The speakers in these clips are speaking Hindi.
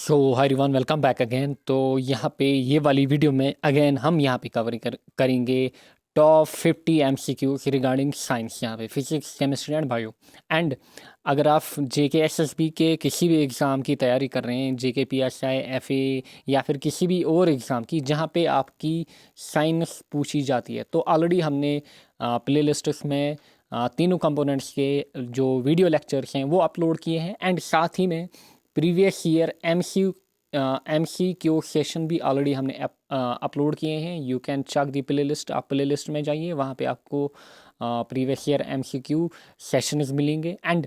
सो hi everyone, welcome back again. तो यहाँ पे ये वाली वीडियो में अगेन हम यहाँ पे करेंगे टॉप 50 MCQs रिगार्डिंग साइंस, यहाँ पे physics, chemistry and bio. And अगर आप JK SSB के किसी भी एग्ज़ाम की तैयारी कर रहे हैं, JK PSI FA या फिर किसी भी और एग्ज़ाम की जहाँ पे आपकी साइंस पूछी जाती है, तो ऑलरेडी हमने प्ले लिस्ट में तीनों कंपोनेंट्स के जो वीडियो लेक्चर्स हैं वो अपलोड किए हैं। एंड साथ ही में प्रीवियस ईयर MCQ सेशन भी ऑलरेडी हमने अपलोड किए हैं। You can check the playlist. आप प्ले लिस्ट में जाइए, वहाँ पे आपको प्रीवियस ईयर MCQ सेशंस मिलेंगे। एंड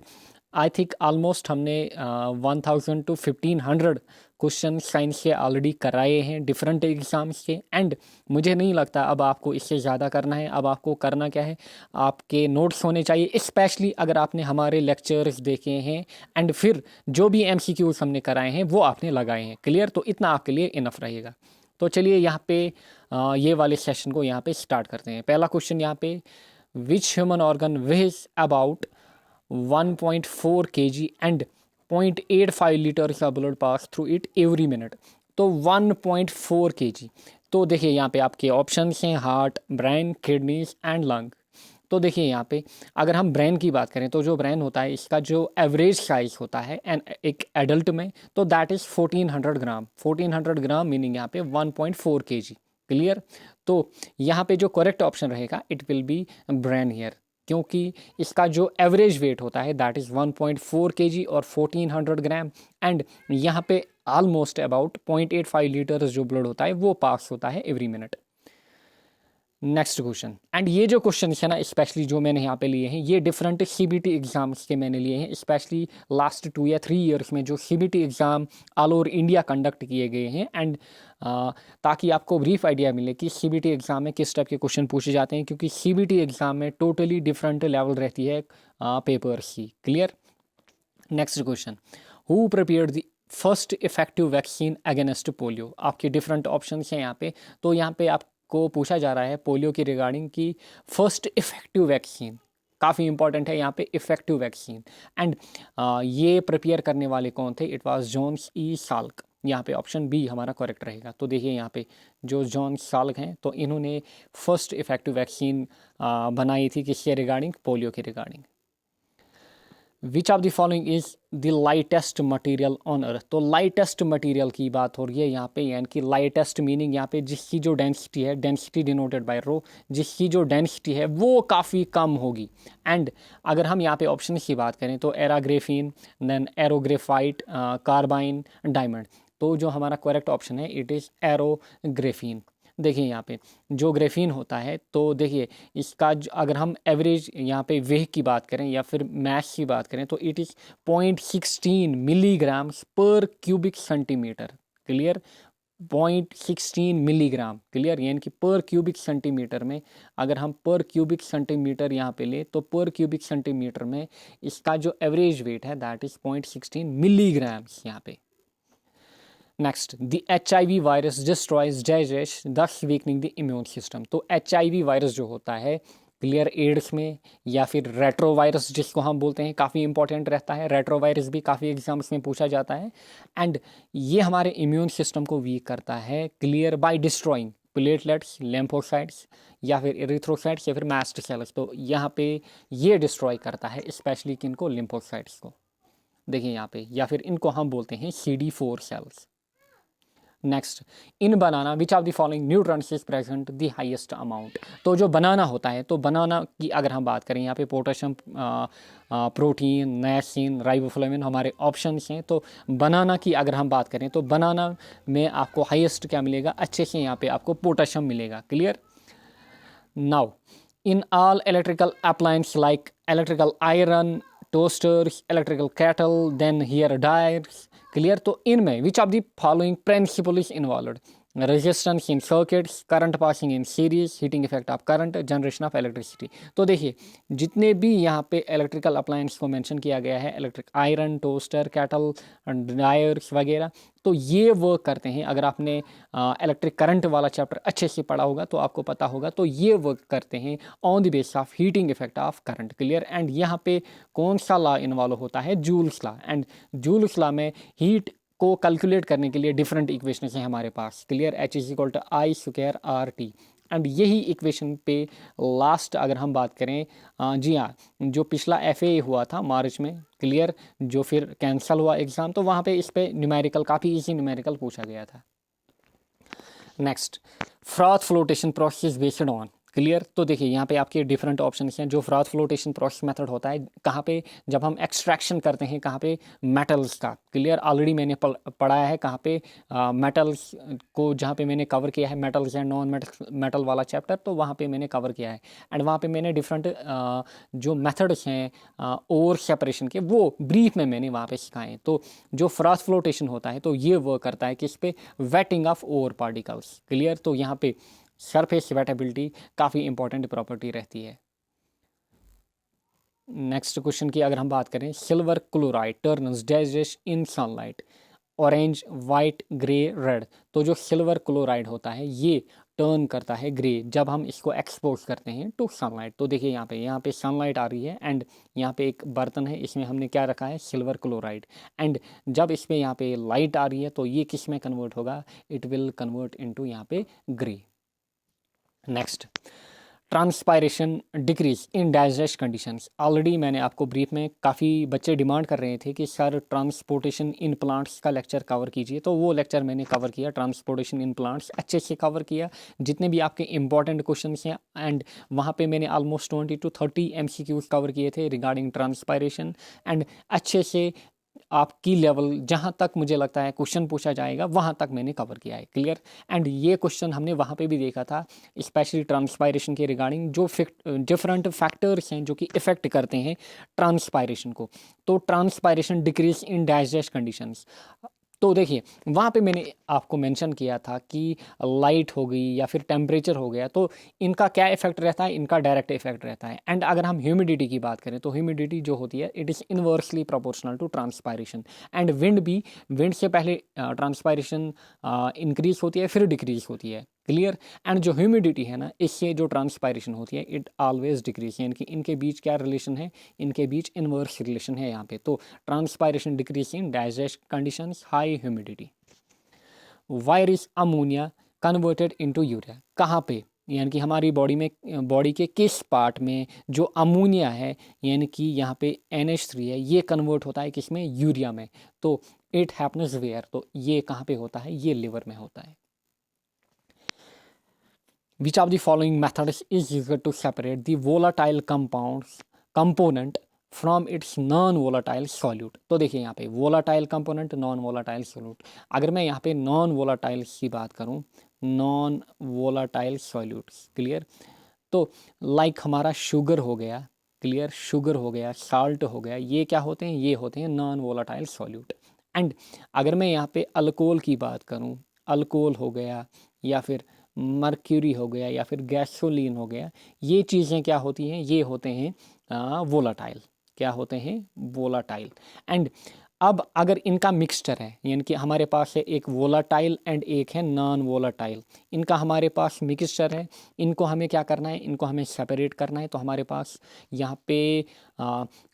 आई थिंक ऑलमोस्ट हमने 1000 to 1500 क्वेश्चन साइंस के ऑलरेडी कराए हैं डिफरेंट एग्ज़ाम्स के। एंड मुझे नहीं लगता अब आपको इससे ज़्यादा करना है। अब आपको करना क्या है, आपके नोट्स होने चाहिए, स्पेशली अगर आपने हमारे लेक्चर्स देखे हैं एंड फिर जो भी MCQs हमने कराए हैं वो आपने लगाए हैं। क्लियर? तो इतना आपके लिए इनफ रहेगा। तो चलिए यहाँ पे ये वाले सेशन को यहाँ पे स्टार्ट करते हैं। पहला क्वेश्चन यहाँ पे, which human organ weighs about 1.4 kg and 0.85 litre का blood pass through it every minute. तो 1.4 kg। तो देखिए यहाँ पे आपके ऑप्शंस हैं heart, brain, kidneys and lung. तो देखिए यहाँ पे अगर हम ब्रेन की बात करें तो जो ब्रेन होता है इसका जो एवरेज साइज होता है एंड एक एडल्ट में, तो that is 1400 gram. 1400 gram meaning यहाँ पे 1.4 kg। क्लियर? तो यहाँ पे जो करेक्ट ऑप्शन रहेगा it will B brain here, क्योंकि इसका जो एवरेज वेट होता है दैट इज़ 1.4 kg और 1400 ग्राम। एंड यहाँ पे ऑलमोस्ट अबाउट 0.85 लीटर जो ब्लड होता है वो पास होता है every minute. Next question. And ये जो क्वेश्चन है ना, स्पेशली जो मैंने यहाँ पे लिए हैं ये डिफरेंट CBT एग्जाम्स के मैंने लिए हैं, स्पेशली लास्ट 2 या 3 ईयर्स में जो CBT exam all over India conduct किए गए हैं। एंड ताकि आपको ब्रीफ आइडिया मिले कि CBT एग्ज़ाम में किस टाइप के क्वेश्चन पूछे जाते हैं, क्योंकि CBT एग्ज़ाम में टोटली डिफरेंट लेवल रहती है पेपर्स की। Clear? Next question, who prepared the first effective vaccine against polio. आपके डिफरेंट ऑप्शन हैं यहाँ पे। तो यहाँ पे आपको पूछा जा रहा है पोलियो की रिगार्डिंग की फर्स्ट इफेक्टिव वैक्सीन, काफ़ी इंपॉर्टेंट है यहाँ पे इफेक्टिव वैक्सीन। एंड ये प्रिपेयर करने वाले कौन थे? It was Jonas E Salk. यहाँ पे ऑप्शन बी हमारा करेक्ट रहेगा। तो देखिए यहाँ पे जो जॉन साल्क हैं तो इन्होंने फर्स्ट इफेक्टिव वैक्सीन बनाई थी किसके रिगार्डिंग? पोलियो के regarding. Which of the following is the lightest material on earth. तो लाइटेस्ट मटेरियल की बात हो रही है यहाँ पे, यानी कि लाइटेस्ट मीनिंग यहाँ पे जिसकी जो डेंसिटी है, डेंसिटी डिनोटेड बाय रो, जिसकी जो डेंसिटी है वो काफ़ी कम होगी। एंड अगर हम यहाँ पे ऑप्शन की बात करें तो एराग्रेफिन, देन एरोग्रेफाइट, कार्बाइन, डायमंड। तो जो हमारा करेक्ट ऑप्शन है इट इज़ एरोग्रेफिन। देखिए यहाँ पे जो ग्रेफीन होता है, तो देखिए इसका अगर हम एवरेज यहाँ पे वेह की बात करें या फिर मैस की बात करें तो इट इज़ 0.16 मिलीग्राम पर cubic centimetre. Clear? 0.16 milligram. Clear? यानी कि पर क्यूबिक सेंटीमीटर में अगर हम पर क्यूबिक सेंटीमीटर यहाँ पे ले तो पर क्यूबिक सेंटीमीटर में इसका जो एवरेज वेट है दैट इज़ 0.16 मिलीग्राम यहाँ पे। Next, the HIV virus destroys digest दस वीकनिंग द इम्यून सिस्टम। तो HIV वायरस जो होता है, क्लियर, एड्स में या फिर रेट्रो वायरस जिसको हम बोलते हैं, काफ़ी इंपॉर्टेंट रहता है। रेट्रो वायरस भी काफ़ी एग्जाम्स में पूछा जाता है। एंड ये हमारे इम्यून सिस्टम को वीक करता है, clear, by destroying platelets, lymphocytes या फिर एरिथ्रोसाइट्स या फिर मास्ट सेल्स। तो यहाँ पे ये डिस्ट्रॉय करता है स्पेशली किनको? लिम्फोसाइट्स को। देखिए यहाँ पे, या फिर इनको हम बोलते हैं CD4 cells. Next, in banana which of the following nutrients is present the highest amount. तो जो बनाना होता है, तो बनाना की अगर हम बात करें यहाँ पे पोटेशियम, प्रोटीन, नायसिन, राइबोफ्लेविन हमारे ऑप्शंस हैं। तो बनाना की अगर हम बात करें तो बनाना में आपको हाईएस्ट क्या मिलेगा? अच्छे से यहाँ पे आपको पोटेशियम मिलेगा। Clear? Now, in all electrical appliance like electrical iron, toasters, electrical kettle, then hair dryers. Clear? तो इनमें which of the following principle is involve? Resistance in circuits, current passing in series, heating effect of current, generation of electricity. तो देखिए जितने भी यहाँ पे इलेक्ट्रिकल अप्लायंस को मेंशन किया गया है, electric iron, toaster, cattle, dyers वगैरह, तो ये वर्क करते हैं। अगर आपने इलेक्ट्रिक करंट वाला चैप्टर अच्छे से पढ़ा होगा तो आपको पता होगा, तो ये वर्क करते हैं on the base of heating effect of current. Clear? And यहाँ पे कौन सा लॉ इन्वॉल्व होता है? Joules law. And joules law में हीट को कैलकुलेट करने के लिए डिफरेंट इक्वेशन हैं हमारे पास, क्लियर, H=I²RT। एंड यही इक्वेशन पे लास्ट अगर हम बात करें, जी हाँ, जो पिछला FA हुआ था मार्च में, क्लियर, जो फिर कैंसिल हुआ एग्ज़ाम, तो वहाँ पे इस पे न्यूमेरिकल काफ़ी इजी न्यूमेरिकल पूछा गया था। Next, froth flotation process based on, clear. तो देखिए यहाँ पे आपके डिफरेंट ऑप्शन हैं। जो फ्रॉथ फ्लोटेशन प्रोसेस मेथड होता है, कहाँ पे जब हम एक्सट्रैक्शन करते हैं, कहाँ पे मेटल्स का, क्लियर, ऑलरेडी मैंने पढ़ाया है कहाँ पे मेटल्स को, जहाँ पे मैंने कवर किया है मेटल्स एंड नॉन मेटल वाला चैप्टर, तो वहाँ पे मैंने कवर किया है। एंड वहाँ पे मैंने डिफरेंट जो मेथड्स हैं ओर सेपरेशन के, वो ब्रीफ में मैंने वहाँ पे सिखाए। तो जो फ्रॉथ फ्लोटेशन होता है, तो ये वर्क करता है किस पे, wetting of ore particles, clear. तो यहाँ पे सरफेस वेटेबिलिटी काफ़ी इंपॉर्टेंट प्रॉपर्टी रहती है। नेक्स्ट क्वेश्चन की अगर हम बात करें, silver chloride turns dash in sunlight, orange, white, grey, red. तो जो सिल्वर क्लोराइड होता है ये टर्न करता है ग्रे जब हम इसको एक्सपोज करते हैं टू सनलाइट। तो देखिए यहाँ पे सनलाइट आ रही है एंड यहाँ पे एक बर्तन है, इसमें हमने क्या रखा है, सिल्वर क्लोराइड। एंड जब इसमें यहाँ पे लाइट आ रही है तो ये किस में कन्वर्ट होगा, इट विल कन्वर्ट इनटू यहाँ पे grey. Next, transpiration decrease in digest conditions. Already मैंने आपको ब्रीफ में, काफ़ी बच्चे डिमांड कर रहे थे कि सर ट्रांसपोर्टेशन इन प्लांट्स का लेक्चर कवर कीजिए, तो वो लेक्चर मैंने कवर किया, ट्रांसपोर्टेशन इन प्लांट्स अच्छे से कवर किया, जितने भी आपके इंपॉर्टेंट क्वेश्चन हैं। एंड वहाँ पे मैंने ऑलमोस्ट 20 to 30 MCQs कवर किए थे रिगार्डिंग ट्रांसपायरेशन। एंड अच्छे से आपकी लेवल जहाँ तक मुझे लगता है क्वेश्चन पूछा जाएगा वहाँ तक मैंने कवर किया है, क्लियर। एंड ये क्वेश्चन हमने वहाँ पे भी देखा था, स्पेशली ट्रांसपायरेशन के रिगार्डिंग, जो डिफरेंट फैक्टर्स हैं जो कि इफ़ेक्ट करते हैं ट्रांसपायरेशन को। तो transpiration decrease in digest conditions, तो देखिए वहाँ पे मैंने आपको मेंशन किया था कि लाइट हो गई या फिर टेम्परेचर हो गया, तो इनका क्या इफेक्ट रहता है, इनका डायरेक्ट इफेक्ट रहता है। एंड अगर हम ह्यूमिडिटी की बात करें, तो ह्यूमिडिटी जो होती है it is inversely proportional to transpiration. And wind भी, विंड से पहले ट्रांसपायरेशन इंक्रीज होती है फिर डिक्रीज होती है, क्लियर। एंड जो ह्यूमिडिटी है ना, इससे जो ट्रांसपायरेशन होती है इट ऑलवेज डिक्रीज, यानी कि इनके बीच क्या रिलेशन है, इनके बीच इनवर्स रिलेशन है यहाँ पे। तो transpiration decrease in digest conditions, high humidity. Wire is ammonia converted into urea, कहाँ पे, यानी कि हमारी बॉडी में, बॉडी के किस पार्ट में जो अमोनिया है, यानी कि यहाँ पे NH3 है, ये कन्वर्ट होता है किस में, यूरिया में। तो इट हैपन्स वेयर, तो ये कहाँ पे होता है, ये लिवर में होता है। Which of the following methods is used to separate the volatile component from its non-volatile solute? तो देखिए यहाँ पे volatile component, non-volatile solute। अगर मैं यहाँ पे non-volatile की बात करूँ, non-volatile solutes, क्लियर। तो लाइक हमारा शुगर हो गया, क्लियर, शुगर हो गया, साल्ट हो गया, ये क्या होते हैं, ये होते हैं नॉन वोलाटाइल सॉल्यूट। एंड अगर मैं यहाँ पे अल्कोहल की बात करूँ, अल्कोहल हो गया या फिर मर्क्यूरी हो गया या फिर गैसोलीन हो गया, ये चीज़ें क्या होती हैं, ये होते हैं वोलाटाइल, क्या होते हैं, वोलाटाइल। एंड अब अगर इनका मिक्सचर है, यानी कि हमारे पास है एक वोलाटाइल एंड एक है नॉन वोलाटाइल, इनका हमारे पास मिक्सचर है, इनको हमें क्या करना है, इनको हमें सेपरेट करना है। तो हमारे पास यहाँ पे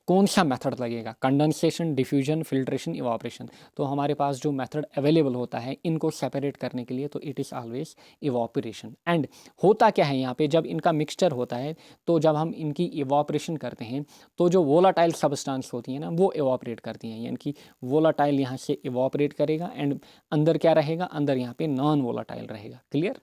कौन सा मेथड लगेगा, कंडेंसेशन, डिफ्यूजन, फिल्ट्रेशन, इवापोरेशन। तो हमारे पास जो मेथड अवेलेबल होता है इनको सेपरेट करने के लिए, तो it is always evaporation. And होता क्या है यहाँ पे, जब इनका मिक्सचर होता है तो जब हम इनकी इवापोरेशन करते हैं तो जो वोलाटाइल सब्सटेंस होती है ना वो इवापोरेट करती हैं, यानी कि वोलाटाइल यहाँ से इवापोरेट करेगा एंड अंदर क्या रहेगा, अंदर यहाँ पे नॉन वोलाटाइल रहेगा, clear.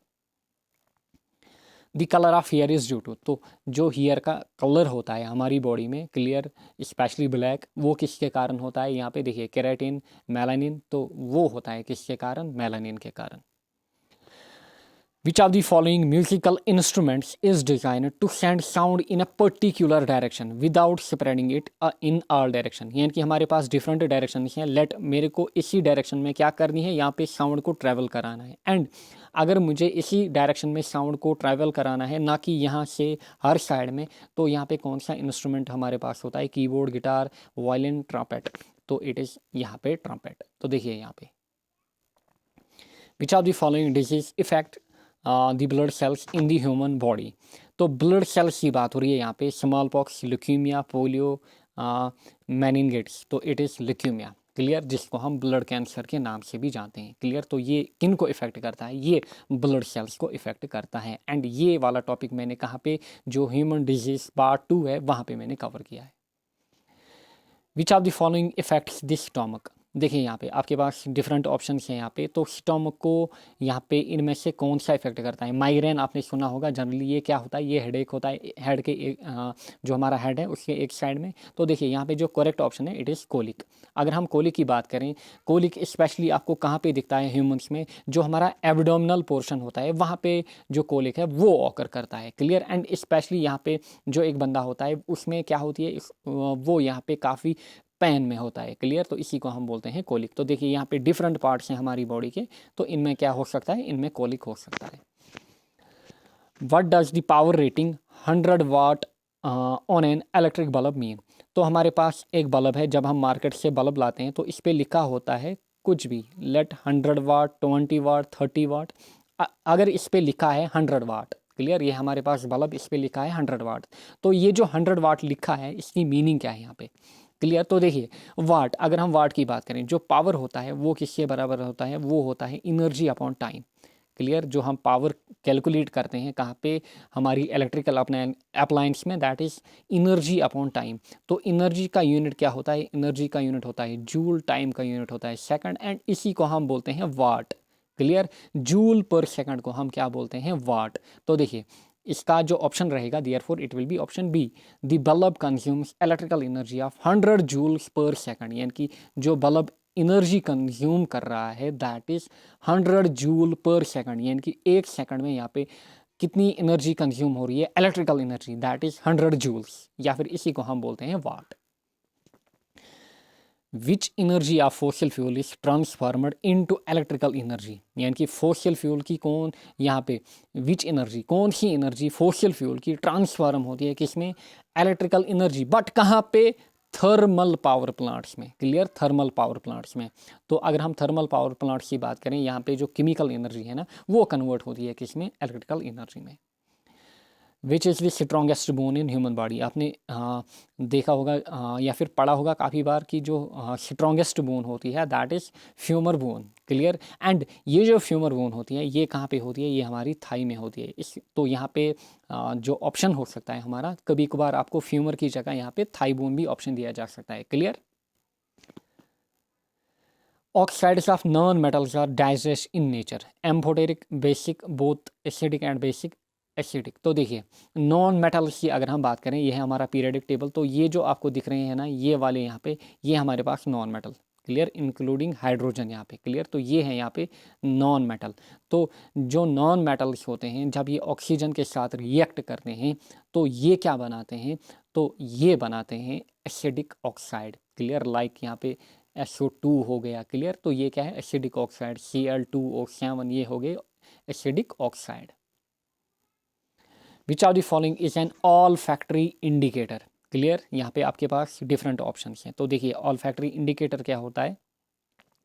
The colour of hair is due to, तो जो हेयर का कलर होता है हमारी बॉडी में, क्लियर, स्पेशली ब्लैक, वो किसके कारण होता है, यहाँ पे देखिए केराटिन, मेलानिन, तो वो होता है किसके कारण, मेलानिन के कारण। Which of the following musical instruments is designed to send sound in a particular direction without spreading it in all direction? यानी कि हमारे पास डिफरेंट डायरेक्शन हैं, लेट मेरे को इसी डायरेक्शन में क्या करनी है, यहाँ पे साउंड को ट्रैवल कराना है। एंड अगर मुझे इसी डायरेक्शन में साउंड को ट्रैवल कराना है, ना कि यहाँ से हर साइड में, तो यहाँ पे कौन सा इंस्ट्रूमेंट हमारे पास होता है, कीबोर्ड, गिटार, वायलिन, ट्रम्पेट। तो इट इज़ यहाँ पे ट्रम्पेट। तो देखिए यहाँ पे विच of the following disease effect the blood cells in the human body. तो ब्लड सेल्स की बात हो रही है यहाँ पे, small pox, leukaemia, polio, meningitis, तो इट इज़ ल्यूकीमिया, क्लियर, जिसको हम ब्लड कैंसर के नाम से भी जानते हैं। क्लियर, तो ये किन को इफ़ेक्ट करता है, ये ब्लड सेल्स को इफ़ेक्ट करता है। एंड ये वाला टॉपिक मैंने कहाँ पे, जो ह्यूमन डिजीज़ पार्ट 2 है वहाँ पे मैंने कवर किया है। विच of the following effects this stomach. देखिए यहाँ पे आपके पास डिफरेंट ऑप्शंस हैं यहाँ पे, तो स्टमक को यहाँ पे इनमें से कौन सा इफेक्ट करता है। माइग्रेन आपने सुना होगा, जनरली ये क्या होता है, ये हेडेक होता है हेड के जो हमारा हेड है उसके एक साइड में। तो देखिए यहाँ पे जो करेक्ट ऑप्शन है इट इज़ कोलिक। अगर हम कोलिक की बात करें, कोलिक स्पेशली आपको कहाँ पे दिखता है ह्यूमन्स में, जो हमारा एब्डोमिनल पोर्शन होता है वहाँ पे जो कोलिक है वो ऑकर करता है। क्लियर, एंड स्पेशली यहाँ पे जो एक बंदा होता है उसमें क्या होती है, वो यहाँ पे काफ़ी पैन में होता है। क्लियर, तो इसी को हम बोलते हैं कोलिक। तो देखिए यहाँ पे डिफरेंट पार्ट्स हैं हमारी बॉडी के, तो इनमें क्या हो सकता है, इनमें कोलिक हो सकता है। What does the power rating 100 watt on an electric bulb mean. तो हमारे पास एक बल्ब है, जब हम मार्केट से बल्ब लाते हैं तो इस पर लिखा होता है कुछ भी, लेट 100 वाट, 20 वाट, 30 वाट। अगर इस पर लिखा है 100 वाट, क्लियर, ये हमारे पास बल्ब, इस पर लिखा है 100 वाट, तो ये जो 100 वाट लिखा है इसकी मीनिंग क्या है यहाँ पे। क्लियर, तो देखिए वाट, अगर हम वाट की बात करें, जो पावर होता है वो किसके बराबर होता है, वो होता है एनर्जी अपॉन टाइम। क्लियर, जो हम पावर कैलकुलेट करते हैं कहाँ पे, हमारी इलेक्ट्रिकल अप्लायंस में, that is energy upon time. तो एनर्जी का यूनिट क्या होता है, एनर्जी का यूनिट होता है जूल, टाइम का यूनिट होता है सेकंड, एंड इसी को हम बोलते हैं वाट। क्लियर, जूल पर सेकंड को हम क्या बोलते हैं, वाट। तो देखिए इसका जो ऑप्शन रहेगा, therefore it will be option B, the bulb consumes electrical energy of 100 joules per second. यानी कि जो बल्ब एनर्जी कंज्यूम कर रहा है that is 100 joule per second, यानी कि एक सेकंड में यहाँ पे कितनी एनर्जी कंज्यूम हो रही है, electrical energy, that is 100 joules, या फिर इसी को हम बोलते हैं watt. Which energy of fossil fuel is transformed into electrical energy. यानी कि फॉसिल फ्यूल की कौन, यहाँ पे विच एनर्जी, कौन सी एनर्जी फॉसिल फ्यूल की ट्रांसफार्म होती है किसमें, इलेक्ट्रिकल एनर्जी, बट कहाँ पे, थर्मल पावर प्लांट्स में। क्लियर, थर्मल पावर प्लांट्स में। तो अगर हम थर्मल पावर प्लांट्स की बात करें, यहाँ पे जो केमिकल एनर्जी है ना वो कन्वर्ट होती है किसमें, इलेक्ट्रिकल एनर्जी में। Which is the strongest bone in human body. आपने देखा होगा या फिर पढ़ा होगा काफ़ी बार कि जो स्ट्रॉन्गेस्ट बोन होती है that is femur bone. Clear, and ये जो फ्यूमर बोन होती है ये कहाँ पे होती है, ये हमारी थाई में होती है। इस तो यहाँ पे जो ऑप्शन हो सकता है हमारा, कभी कभार आपको फ्यूमर की जगह यहाँ पे थाई बोन भी ऑप्शन दिया जा सकता है। Clear, oxides of non metals are digest in nature, amphoteric, basic, both acidic and basic, acidic. तो देखिए नॉन मेटल्स की अगर हम बात करें, ये है हमारा पीरियडिक टेबल, तो ये जो आपको दिख रहे हैं ना ये वाले यहाँ पे, ये हमारे पास non metal. Clear, including hydrogen यहाँ पे। क्लियर, तो ये है यहाँ पे नॉन मेटल। तो जो नॉन मेटल्स होते हैं जब ये ऑक्सीजन के साथ रिएक्ट करते हैं तो ये क्या बनाते हैं, तो ये बनाते हैं एसिडिक ऑक्साइड। क्लियर, लाइक यहाँ पे SO2 हो गया। क्लियर, तो ये क्या है, एसिडिक ऑक्साइड, Cl2O7, ये हो गए acidic oxide. Which of the following is an all factory indicator. Clear, यहाँ पे आपके पास डिफरेंट ऑप्शंस हैं। तो देखिए ऑल फैक्ट्री इंडिकेटर क्या होता है,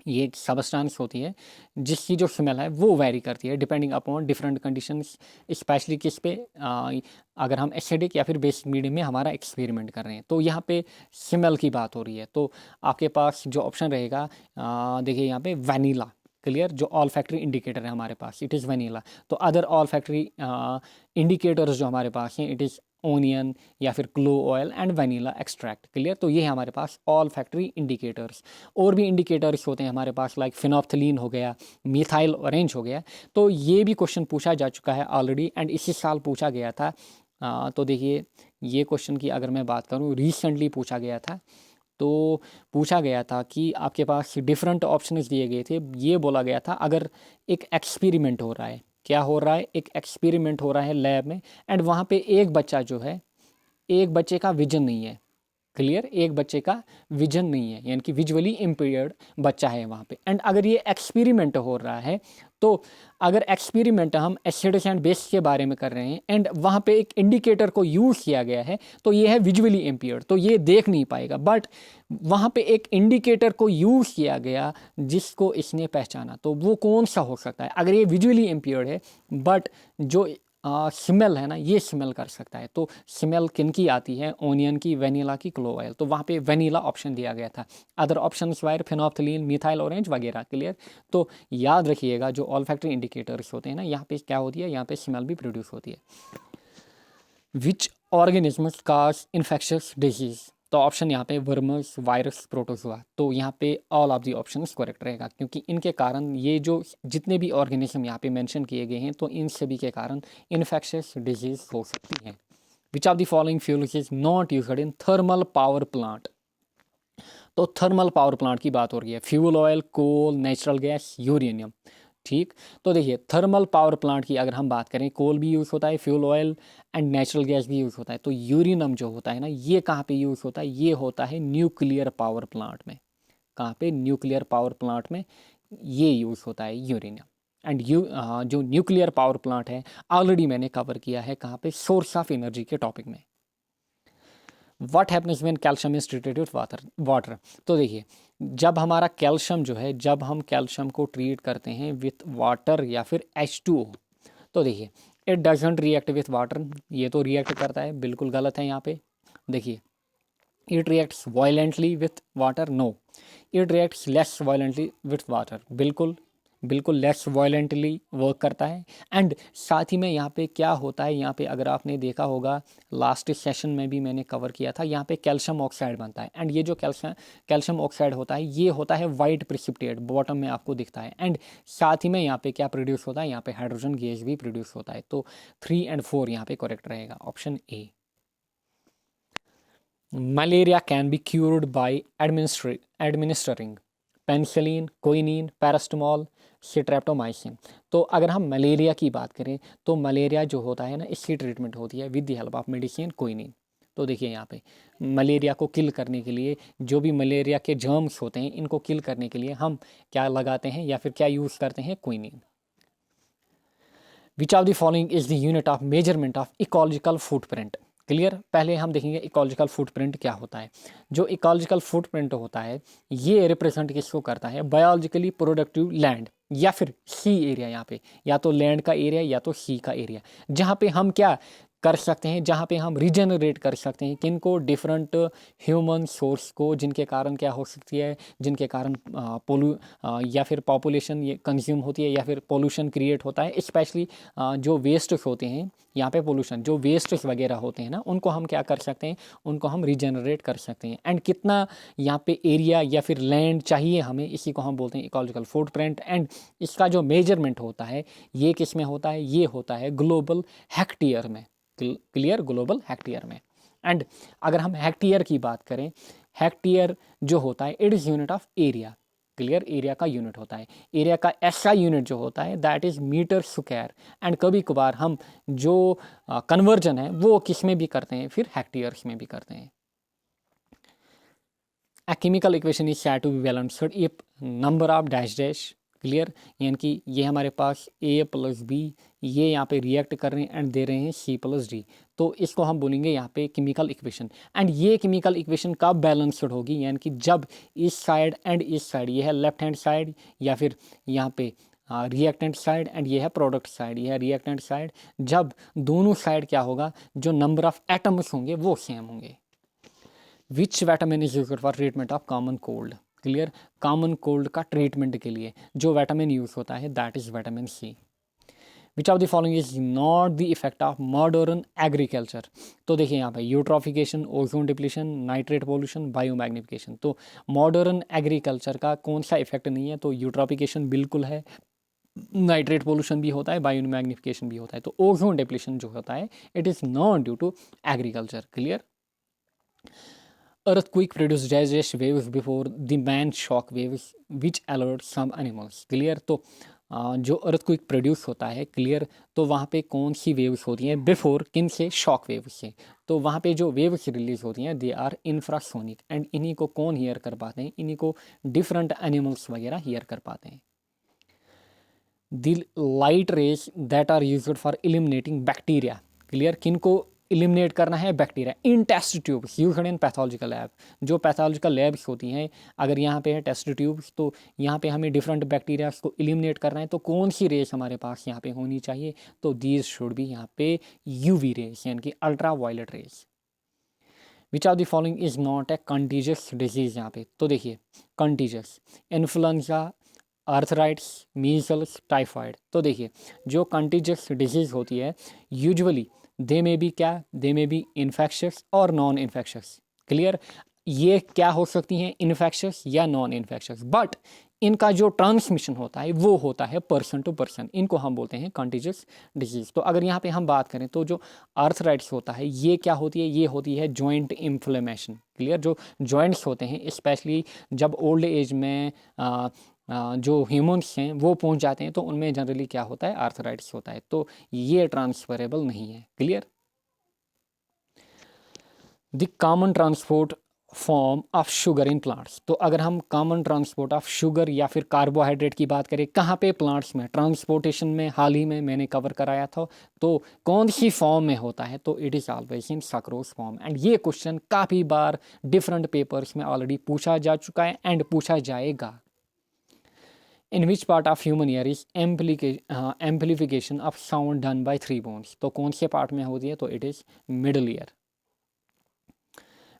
ये एक सबस्टांस होती है जिसकी जो स्मेल है वो वेरी करती है depending upon different conditions, specially किस पे, अगर हम एसिडिक या फिर बेसिक मीडियम में हमारा एक्सपेरिमेंट कर रहे हैं। तो यहाँ पे स्मेल की बात हो रही है, तो आपके पास जो ऑप्शन रहेगा, देखिए यहाँ पे वनीला। क्लियर, जो ऑल फैक्ट्री इंडिकेटर है हमारे पास इट इज़ वनीला। तो अदर ऑल फैक्ट्री इंडिकेटर्स जो हमारे पास हैं इट इज़ ओनियन या फिर clove oil and vanilla extract. Clear, तो ये है हमारे पास ऑल फैक्ट्री इंडिकेटर्स। और भी इंडिकेटर्स होते हैं हमारे पास, लाइक फिनोप्थलीन हो गया, मिथाइल ऑरेंज हो गया। तो ये भी क्वेश्चन पूछा जा चुका है ऑलरेडी, एंड इसी साल पूछा गया था। तो देखिए ये क्वेश्चन की अगर मैं बात करूँ, रिसेंटली पूछा गया था। तो पूछा गया था कि आपके पास डिफरेंट ऑप्शंस दिए गए थे, ये बोला गया था अगर एक एक्सपेरिमेंट हो रहा है, क्या हो रहा है, एक एक्सपेरिमेंट हो रहा है लैब में, एंड वहाँ पे एक बच्चा जो है, एक बच्चे का विजन नहीं है। क्लियर, एक बच्चे का विजन नहीं है, यानी कि विजुअली इम्पेयर्ड बच्चा है वहाँ पे, एंड अगर ये एक्सपेरिमेंट हो रहा है, तो अगर एक्सपेरिमेंट हम एसिड्स एंड बेस के बारे में कर रहे हैं एंड वहाँ पे एक इंडिकेटर को यूज़ किया गया है, तो ये है विजुअली इम्पेयर्ड, तो ये देख नहीं पाएगा। बट वहाँ पे एक इंडिकेटर को यूज़ किया गया जिसको इसने पहचाना, तो वो कौन सा हो सकता है। अगर ये विजुअली इम्पेयर्ड है बट जो स्मेल है ना, ये स्मेल कर सकता है। तो स्मेल किन की आती है, ओनियन की, वेनिला की, क्लोव ऑयल। तो वहाँ पे वेनिला ऑप्शन दिया गया था। Other option wire phenolphthalein, methyl orange वगैरह। क्लियर। तो याद रखिएगा जो ऑल्फैक्टरी इंडिकेटर्स होते हैं ना, यहाँ पे क्या होती है, यहाँ पे स्मेल भी प्रोड्यूस होती है। विच ऑर्गेनिज्म्स काज इन्फेक्शियस डिजीज। तो ऑप्शन यहाँ पे वर्मस, वायरस, प्रोटोजोआ। तो यहाँ पे all of the option correct रहेगा, क्योंकि इनके कारण ये जो जितने भी ऑर्गेनिज्म यहाँ पे मेंशन किए गए हैं, तो इन सभी के कारण इन्फेक्शियस डिजीज हो सकती है। विच of the following fuels is not used in thermal power plant. तो थर्मल पावर प्लांट की बात हो रही है। फ्यूल ऑयल, कोल, नेचुरल गैस, यूरेनियम। ठीक। तो देखिए थर्मल पावर प्लांट की अगर हम बात करें, कोल भी यूज़ होता है, fuel oil and natural gas भी यूज़ होता है। तो यूरेनियम जो होता है ना, ये कहाँ पे यूज़ होता है, ये होता है न्यूक्लियर पावर प्लांट में। कहाँ पे, न्यूक्लियर पावर प्लांट में ये यूज़ होता है यूरेनियम। एंड जो न्यूक्लियर पावर प्लांट है ऑलरेडी मैंने कवर किया है, कहाँ पे, सोर्स ऑफ एनर्जी के टॉपिक में। What happens when calcium is treated with water. तो देखिए जब हमारा कैल्शियम जो है, जब हम कैल्शियम को ट्रीट करते हैं विथ वाटर या फिर H2O, तो देखिए it doesn't react with water. ये तो रिएक्ट करता है, बिल्कुल गलत है यहाँ पे। देखिए it reacts violently with water, no. It reacts less violently with water, बिल्कुल बिल्कुल लेस वायलेंटली वर्क करता है। एंड साथ ही में यहाँ पे क्या होता है, यहाँ पे अगर आपने देखा होगा लास्ट सेशन में भी मैंने कवर किया था, यहाँ पे कैल्शियम ऑक्साइड बनता है। एंड ये जो कैल्शियम ऑक्साइड होता है, ये होता है वाइट प्रिसिपिटेट, बॉटम में आपको दिखता है। एंड साथ ही में यहाँ पे क्या प्रोड्यूस होता है, यहाँ पे हाइड्रोजन गैस भी प्रोड्यूस होता है। तो 3 और 4 यहाँ पे करेक्ट रहेगा, option A. Malaria can be cured by administering penicillin, quinine, paracetamol, streptomycin. तो अगर हम मलेरिया की बात करें, तो मलेरिया जो होता है ना, इसकी ट्रीटमेंट होती है with the help of medicine quinine. तो देखिए यहाँ पे मलेरिया को किल करने के लिए, जो भी मलेरिया के जर्म्स होते हैं, इनको किल करने के लिए हम क्या लगाते हैं या फिर क्या यूज़ करते हैं, quinine. Which of the following is the unit of measurement of ecological footprint. Clear. पहले हम देखेंगे इकोलॉजिकल फुटप्रिंट क्या होता है। जो इकोलॉजिकल फुटप्रिंट होता है, ये रिप्रेजेंट किसको करता है, बायोलॉजिकली प्रोडक्टिव लैंड या फिर सी एरिया। यहाँ पे या तो लैंड का एरिया या तो सी का एरिया, जहाँ पे हम क्या कर सकते हैं, जहाँ पे हम रिजनरेट कर सकते हैं किनको, डिफरेंट ह्यूमन सोर्स को, जिनके कारण क्या हो सकती है, जिनके कारण या फिर पॉपुलेशन ये कंज्यूम होती है या फिर पोल्यूशन क्रिएट होता है। स्पेशली जो वेस्ट्स होते हैं, यहाँ पे पोल्यूशन, जो वेस्ट्स वगैरह होते हैं ना, उनको हम क्या कर सकते हैं, उनको हम रिजनरेट कर सकते हैं। एंड कितना यहाँ पे एरिया या फिर लैंड चाहिए हमें, इसी को हम बोलते हैं इकोलॉजिकल फुटप्रिंट। एंड इसका जो मेजरमेंट होता है, ये किस में होता है, ये होता है ग्लोबल हेक्टेयर में। क्लियर, ग्लोबल हेक्टेयर में। एंड अगर हम हेक्टेयर की बात करें, हेक्टेयर जो होता है it is unit of area. Clear, area का यूनिट होता है। एरिया का ऐसा यूनिट जो होता है that is metre square. And कभी कभार हम जो कन्वर्जन है वो किस में भी करते हैं, फिर हेक्टेयर्स में भी करते हैं। A chemical equation is said to be balanced if number of dash dash। Clear, यानी कि ये हमारे पास a प्लस बी, ये यहाँ पे रिएक्ट कर रहे हैं एंड दे रहे हैं c प्लस डी। तो इसको हम बोलेंगे यहाँ पे केमिकल इक्वेशन। एंड ये केमिकल इक्वेशन कब बैलेंस्ड होगी, यानी कि जब इस साइड एंड इस साइड, ये है लेफ्ट हैंड साइड या फिर यहाँ पे रिएक्टेंट साइड एंड ये है प्रोडक्ट साइड, ये है रिएक्टेंट साइड। जब दोनों साइड क्या होगा, जो नंबर ऑफ एटम्स होंगे वो सेम होंगे। Which vitamin is use for treatment of common cold. Clear, common cold का ट्रीटमेंट के लिए जो विटामिन यूज होता है that is vitamin C. Which of the following is not the effect of modern agriculture. तो देखिए यहाँ पे eutrophication, ozone depletion, nitrate pollution, biomagnification. तो मॉडर्न एग्रीकल्चर का कौन सा इफेक्ट नहीं है, तो यूट्रॉफिकेशन बिल्कुल है, नाइट्रेट पोल्यूशन भी होता है, बायोमैग्निफिकेशन भी होता है। तो ओजोन डिप्लीशन जो होता है it is not due to agriculture. Clear. Earthquake produce dash waves before the man shock waves which alert some animals। Clear. तो जो अर्थक्वेक प्रोड्यूस होता है, क्लियर, तो वहाँ पे कौन सी वेव्स होती हैं बिफोर, किन से, शॉक वेव्स से। तो वहाँ पे जो वेव्स रिलीज होती हैं दे आर इंफ्रासोनिक। एंड इन्हीं को कौन हियर कर पाते हैं, इन्हीं को डिफरेंट एनिमल्स वगैरह हियर कर पाते हैं। The light rays that are used for eliminating bacteria. Clear, किन को एलिमिनेट करना है bacteria in test tubes used in pathological lab. जो पैथोलॉजिकल लैब्स होती हैं, अगर यहाँ पे है टेस्ट ट्यूब्स, तो यहाँ पे हमें डिफरेंट बैक्टीरिया को एलिमिनेट करना है, तो कौन सी रेस हमारे पास यहाँ पे होनी चाहिए? तो दीज शुड बी यहाँ पे यूवी रेस, यानी कि ultraviolet rays. Which of the following is not a contagious disease? यहाँ पे तो देखिए contagious, influenza, arthritis, measles, typhoid. तो देखिए जो कंटीजियस डिजीज होती है यूजुअली दे में बी क्या, दे में बी इन्फेक्शस और नॉन इन्फेक्शस। क्लियर? ये क्या हो सकती हैं, इन्फेक्शस या नॉन इन्फेक्शस, बट इनका जो ट्रांसमिशन होता है वो होता है पर्सन टू पर्सन। इनको हम बोलते हैं कंटीजियस डिजीज। तो अगर यहाँ पे हम बात करें तो जो आर्थराइटिस होता है ये क्या होती है, ये होती है जॉइंट इन्फ्लेमेशन। क्लियर? जो जॉइंट्स होते हैं स्पेशली जब ओल्ड एज में जो ह्यूमन्स हैं वो पहुंच जाते हैं तो उनमें जनरली क्या होता है, आर्थराइटिस होता है। तो ये ट्रांसफरेबल नहीं है। Clear? The common transport form of sugar in plants. तो अगर हम कॉमन ट्रांसपोर्ट ऑफ शुगर या फिर कार्बोहाइड्रेट की बात करें, कहाँ पे? प्लांट्स में। ट्रांसपोर्टेशन में हाल ही में मैंने कवर कराया था, तो कौन सी फॉर्म में होता है? तो it is always in sucrose form. And ये क्वेश्चन काफ़ी बार डिफरेंट पेपर्स में ऑलरेडी पूछा जा चुका है एंड पूछा जाएगा। In which part of human ear is amplification of sound done by 3 bones? तो कौन से पार्ट में होती है? तो it is middle ear.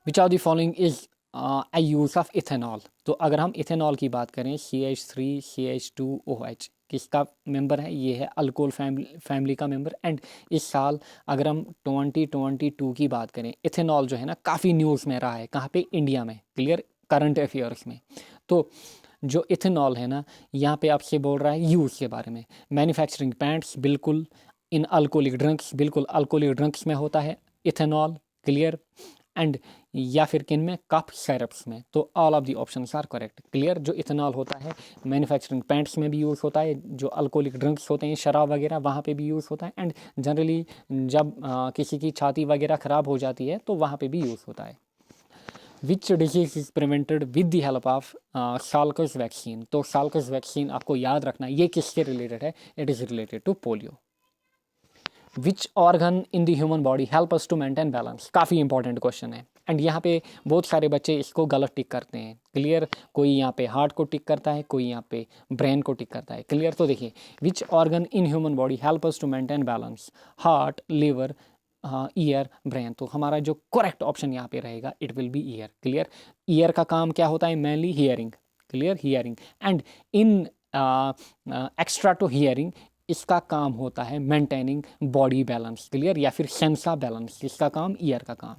Which of the following is a use of ethanol? तो अगर हम इथेनॉल की बात करें, CH3 CH2OH किसका मेंबर है? ये है अल्कोहल फैमिली का मेंबर। एंड इस साल अगर हम 2022 की बात करें, इथेनॉल जो है ना काफ़ी न्यूज़ में रहा है। कहाँ पे? इंडिया में। क्लियर? करंट अफेयर्स में। तो जो इथेनॉल है ना, यहाँ पे आपसे बोल रहा है यूज़ के बारे में। मैन्युफैक्चरिंग पैंट्स, बिल्कुल। इन अल्कोहलिक ड्रिंक्स, बिल्कुल अल्कोहलिक ड्रिंक्स में होता है इथेनॉल। क्लियर? एंड या फिर किन में? कप सिरप्स में। तो all of the options are correct. Clear? जो इथेनॉल होता है मैन्युफैक्चरिंग पैंट्स में भी यूज़ होता है, जो अल्कोहलिक ड्रिंक्स होते हैं शराब वगैरह वहाँ पे भी यूज़ होता है, एंड जनरली जब किसी की छाती वगैरह ख़राब हो जाती है तो वहाँ पे भी यूज़ होता है। Which disease is prevented with the help of Salk's vaccine? तो साल्कस वैक्सीन आपको याद रखना, ये किसके रिलेटेड है? It is related to polio. Which organ in the human body help us to maintain balance? काफ़ी इंपॉर्टेंट क्वेश्चन है एंड यहाँ पे बहुत सारे बच्चे इसको गलत टिक करते हैं। क्लियर? कोई यहाँ पे हार्ट को टिक करता है, कोई यहाँ पे ब्रेन को टिक करता है। क्लियर? तो देखिए which organ in human body help us to maintain balance? Heart, liver, ear, brain. तो हमारा जो करेक्ट ऑप्शन यहाँ पे रहेगा it will be ear. Clear? Ear का काम क्या होता है? Mainly hearing. Clear? Hearing. And in extra to hearing इसका काम होता है मेंटेनिंग बॉडी बैलेंस। क्लियर? या फिर सेंस ऑफ बैलेंस, इसका काम ईयर का काम।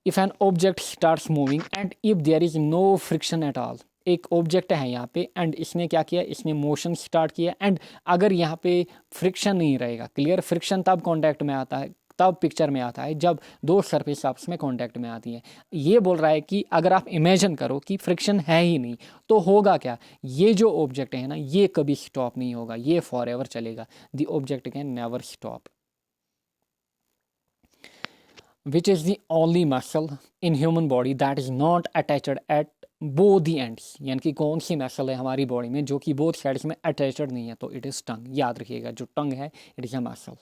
If an object starts moving and if there is no friction at all, एक ऑब्जेक्ट है यहाँ पे एंड इसने क्या किया? इसने मोशन स्टार्ट किया एंड अगर यहाँ पे फ्रिक्शन नहीं रहेगा। क्लियर? फ्रिक्शन तब कॉन्टैक्ट में आता है, तब पिक्चर में आता है जब दो सरफेस आपस में कांटेक्ट में आती है। ये बोल रहा है कि अगर आप इमेजिन करो कि फ्रिक्शन है ही नहीं तो होगा क्या? ये जो ऑब्जेक्ट है ना ये कभी स्टॉप नहीं होगा, ये फॉर एवर चलेगा। The object can never stop. Which is the only muscle in human body that is not attached at both the ends? यानी कि कौन सी मसल है हमारी बॉडी में जो कि बोथ साइड्स में अटैचड नहीं है? तो इट इज़ टंग। याद रखिएगा जो टंग है it is a muscle.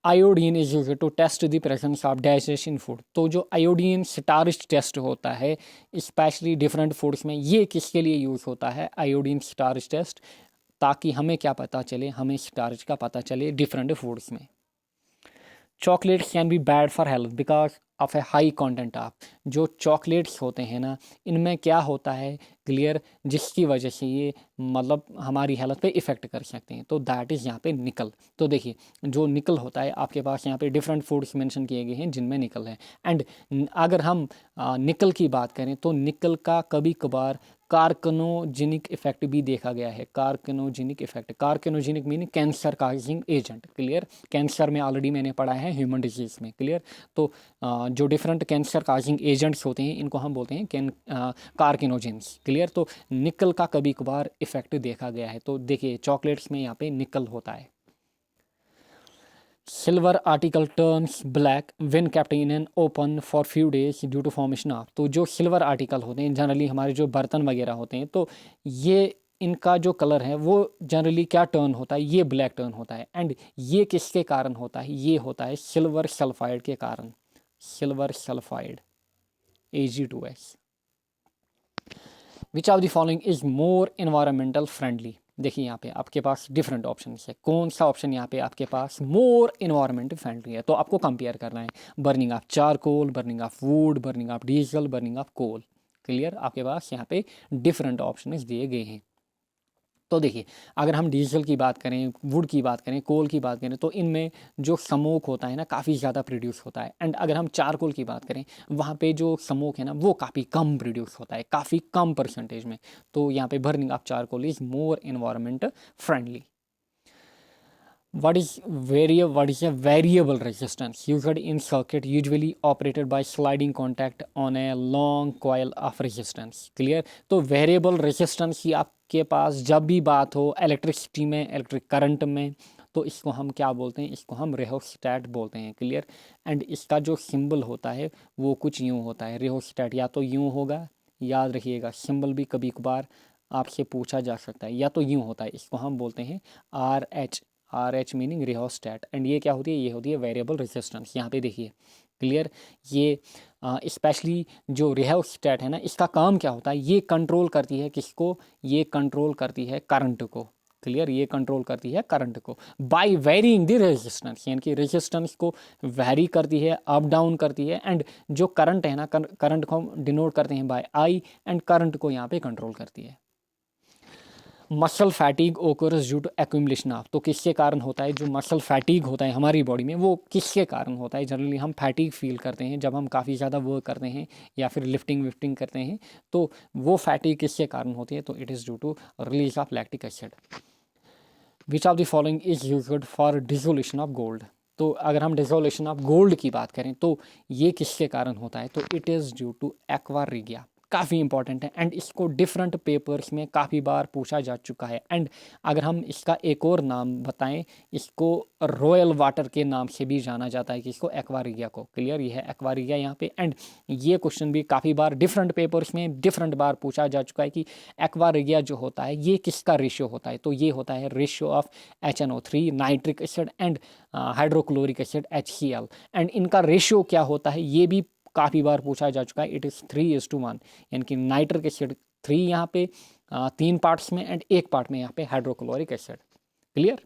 Iodine is use to test the presence of dashes in food. तो जो आयोडीन स्टार्च टेस्ट होता है स्पेशली डिफरेंट फूड्स में, ये किसके लिए यूज़ होता है? आयोडीन स्टार्च टेस्ट, ताकि हमें क्या पता चले? हमें स्टार्च का पता चले डिफरेंट फूड्स में। Chocolates can be bad for health because of A high content of, जो चॉकलेट्स होते हैं ना इनमें क्या होता है? क्लियर? जिसकी वजह से ये मतलब हमारी हेल्थ पे इफ़ेक्ट कर सकते हैं। तो दैट इज़ यहाँ पे निकल। तो देखिए जो निकल होता है आपके पास यहाँ पे डिफरेंट फूड्स मेंशन किए गए हैं जिनमें निकल है। एंड अगर हम निकल की बात करें तो निकल का कभी कभार कार्कनोजेनिक इफेक्ट भी देखा गया है। Carcinogenic effect, carcinogenic meaning cancer causing agent. Clear? Cancer में ऑलरेडी मैंने पढ़ा है ह्यूमन डिजीज़ में। क्लियर? तो जो डिफरेंट कैंसर काजिंग एजेंट्स होते हैं इनको हम बोलते हैं कार्किनोजेंस। क्लियर? तो निकल का कभी कभार इफेक्ट देखा गया है। तो देखिए चॉकलेट्स में यहाँ पे निकल होता है। Silver article turns black when kept in an open for few days due to formation of. तो जो सिल्वर आर्टिकल होते हैं जनरली हमारे जो बर्तन वगैरह होते हैं तो ये इनका जो कलर है वो जनरली क्या टर्न होता है, ये ब्लैक टर्न होता है। एंड ये किसके कारण होता है, ये होता है सिल्वर सल्फाइड के कारण, silver sulphide Ag2S। Which of the following is more environmental friendly. देखिए यहाँ पे आपके पास डिफरेंट ऑप्शन है, कौन सा ऑप्शन यहाँ पे आपके पास मोर इन्वायरमेंट फ्रेंडली है। तो आपको कंपेयर करना है burning of charcoal, burning of wood, burning of diesel, burning of coal. Clear, आपके पास यहाँ पे डिफरेंट ऑप्शन दिए गए हैं। तो देखिए, अगर हम डीजल की बात करें, वुड की बात करें, कोल की बात करें, तो इनमें जो स्मोक होता है ना काफ़ी ज़्यादा प्रोड्यूस होता है। एंड अगर हम चारकोल की बात करें, वहाँ पे जो स्मोक है ना वो काफ़ी कम प्रोड्यूस होता है, काफ़ी कम परसेंटेज में। तो यहाँ पे burning of charcoal is more environment friendly. What is a variable resistance used in circuit usually operated by sliding contact on a long coil of resistance? Clear, तो वेरिएबल रेजिस्टेंस की आपके पास जब भी बात हो इलेक्ट्रिसिटी में, इलेक्ट्रिक करंट में, तो इसको हम क्या बोलते हैं, इसको हम रेहोस्टैट बोलते हैं। क्लियर, एंड इसका जो सिंबल होता है वो कुछ यूँ होता है, रेहोस्टैट या तो यूँ होगा, याद रखिएगा सिंबल भी कभी कभार आपसे पूछा जा सकता है, या तो यूँ होता है, इसको हम बोलते हैं RH मीनिंग रिहोस्टैट। एंड ये क्या होती है, ये होती है वेरिएबल रेजिस्टेंस। यहाँ पे देखिए क्लियर, ये स्पेशली जो रिहोस्टैट है ना, इसका काम क्या होता है, ये कंट्रोल करती है किसको, ये कंट्रोल करती है करंट को। क्लियर, ये कंट्रोल करती है करंट को बाय वेरिंग द रेजिस्टेंस, यानी कि रेजिस्टेंस को वेरी करती है, अप डाउन करती है। एंड जो करंट है ना, करंट को हम डिनोट करते हैं बाय I, एंड करंट को यहाँ पे कंट्रोल करती है। Muscle fatigue occurs due to accumulation of, तो किसके कारण होता है, जो मसल फैटिग होता है हमारी बॉडी में वो किसके कारण होता है। जनरली हम फैटिग फील करते हैं जब हम काफ़ी ज़्यादा वर्क करते हैं या फिर लिफ्टिंग विफ्टिंग करते हैं, तो वो फैटिग किसके कारण होती है, तो it is due to release of lactic acid. Which of the following is used for dissolution of gold. तो अगर हम डिसोल्यूशन ऑफ गोल्ड की बात करें तो ये किसके कारण होता है, तो it is due to aqua regia. काफ़ी इंपॉर्टेंट है एंड इसको डिफरेंट पेपर्स में काफ़ी बार पूछा जा चुका है। एंड अगर हम इसका एक और नाम बताएं, इसको रॉयल वाटर के नाम से भी जाना जाता है, कि इसको एक्वारिया को। क्लियर, ये है एक्वारिया यहाँ पे। एंड ये क्वेश्चन भी काफ़ी बार डिफरेंट पेपर्स में डिफरेंट बार पूछा जा चुका है कि एक्वारिया जो होता है ये किसका रेशियो होता है, तो ये होता है ratio of HNO3 nitric acid and hydrochloric acid HCl। And इनका रेशियो क्या होता है ये भी काफ़ी बार पूछा जा चुका है, इट इज़ 3:1, यानी कि नाइट्रिक एसिड 3 यहाँ पे 3 पार्ट्स में एंड 1 पार्ट में यहाँ पे hydrochloric acid. Clear,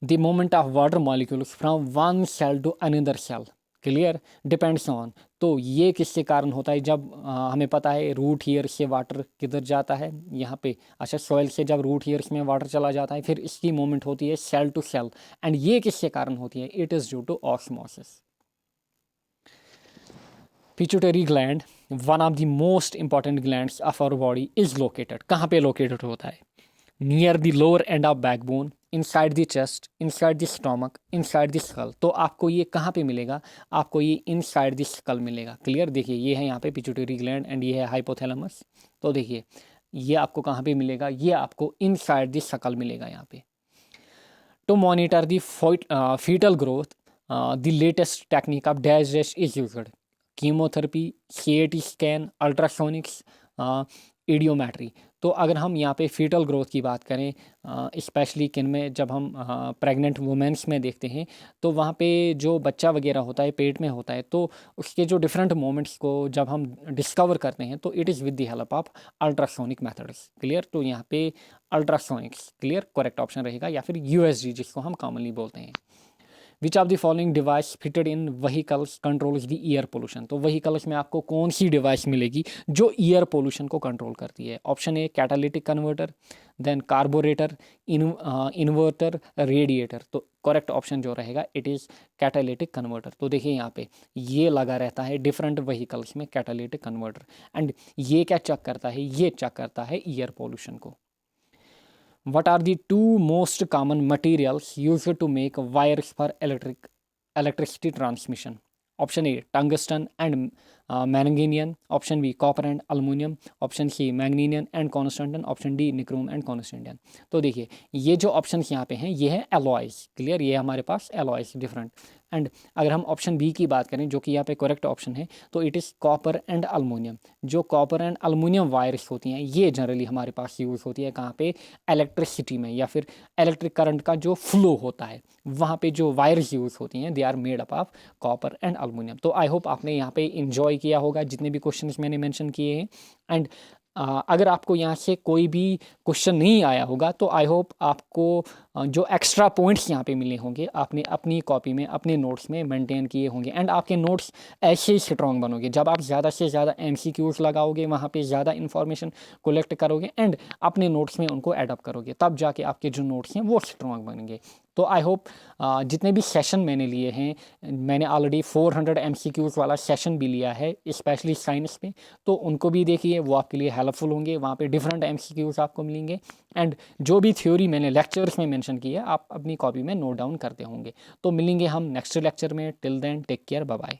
the movement of water molecules from one cell to another cell, clear, depends on, तो ये किसके कारण होता है, जब हमें पता है रूट हीयर से वाटर किधर जाता है यहाँ पे, अच्छा सॉइल से जब रूट हीयर्स में वाटर चला जाता है फिर इसकी मूवमेंट होती है सेल टू सेल, एंड ये किसके कारण होती है, it is due to osmosis. Pituitary gland, one of the most important glands of our body is located, कहाँ पे लोकेटेड होता है, near the lower end of backbone, inside the chest, inside the stomach, inside the skull. तो आपको ये कहाँ पे मिलेगा, आपको ये इनसाइड द स्कल मिलेगा। क्लियर, देखिए ये है यहाँ पे पिट्यूटरी ग्लैंड एंड ये है हाइपोथैलेमस। तो देखिए ये आपको कहाँ पे मिलेगा, ये आपको इनसाइड द स्कल मिलेगा यहाँ पे। To monitor the foetal growth the latest technique of dash dash is used, chemotherapy, CAT scan, ultrasonics, audiometry. तो अगर हम यहाँ पे फीटल ग्रोथ की बात करें, स्पेशली किन में, जब हम प्रेग्नेंट वुमेंस में देखते हैं तो वहाँ पे जो बच्चा वगैरह होता है पेट में होता है, तो उसके जो डिफरेंट मोमेंट्स को जब हम डिस्कवर करते हैं तो it is with the help of ultrasonic methods. Clear, तो यहाँ पे अल्ट्रासोनिक्स क्लियर करेक्ट ऑप्शन रहेगा, या फिर USG जिसको हम कॉमनली बोलते हैं। विच of the following device fitted in vehicles controls the year pollution. तो वहीकल्स में आपको कौन सी डिवाइस मिलेगी जो ईयर पोल्यूशन को कंट्रोल करती है, option A catalytic converter, then carburettor, inverter, radiator. तो करेक्ट ऑप्शन जो रहेगा इट इज़ कैटालिटिक कन्वर्टर। तो देखिए यहाँ पे ये लगा रहता है डिफरेंट वहीकल्स में कैटालिटिक कन्वर्टर, एंड ये क्या चेक करता है, ये चेक करता है ईयर पोल्यूशन को। What are the two most common materials used to make wires for electricity transmission? Option A tungsten and manganin, option B copper and aluminium, option C manganin and constantan, option D nichrome and constantan. तो देखिए ये जो ऑप्शन यहाँ पे हैं ये है एलॉयज, क्लियर, ये हमारे पास एलॉयज डिफरेंट। एंड अगर हम ऑप्शन बी की बात करें जो कि यहाँ पे करेक्ट ऑप्शन है, तो it is copper and aluminium. जो कॉपर एंड अल्मोनियम वायर्स होती हैं ये जनरली हमारे पास यूज़ होती है कहाँ पे, इलेक्ट्रिसिटी में, या फिर इलेक्ट्रिक करंट का जो फ्लो होता है वहाँ पे जो वायर्स यूज़ होती हैं they are made up of copper and aluminium. तो आई होप आपने यहाँ पे इंजॉय किया होगा जितने भी क्वेश्चंस मैंने मेंशन किए हैं। एंड अगर आपको यहाँ से कोई भी क्वेश्चन नहीं आया होगा तो आई होप आपको जो एक्स्ट्रा पॉइंट्स यहाँ पे मिले होंगे आपने अपनी कॉपी में अपने नोट्स में मेंटेन किए होंगे, एंड आपके नोट्स ऐसे ही स्ट्रॉन्ग बनोगे जब आप ज़्यादा से ज़्यादा एमसीक्यूज लगाओगे, वहाँ पे ज़्यादा इन्फॉर्मेशन कलेक्ट करोगे एंड अपने नोट्स में उनको एडअप करोगे, तब जाके आपके जो नोट्स हैं वो स्ट्रॉन्ग बनेंगे। तो आई होप जितने भी सेशन मैंने लिए हैं, मैंने ऑलरेडी 400 एमसीक्यूज वाला सेशन भी लिया है स्पेशली साइंस में, तो उनको भी देखिए, वो आपके लिए हेल्पफुल होंगे। वहाँ पे डिफरेंट एमसीक्यूज आपको मिलेंगे एंड जो भी थ्योरी मैंने लेक्चर्स में मेंशन की है आप अपनी कॉपी में नोट डाउन करते होंगे। तो मिलेंगे हम नेक्स्ट लेक्चर में, till then take care, bye bye.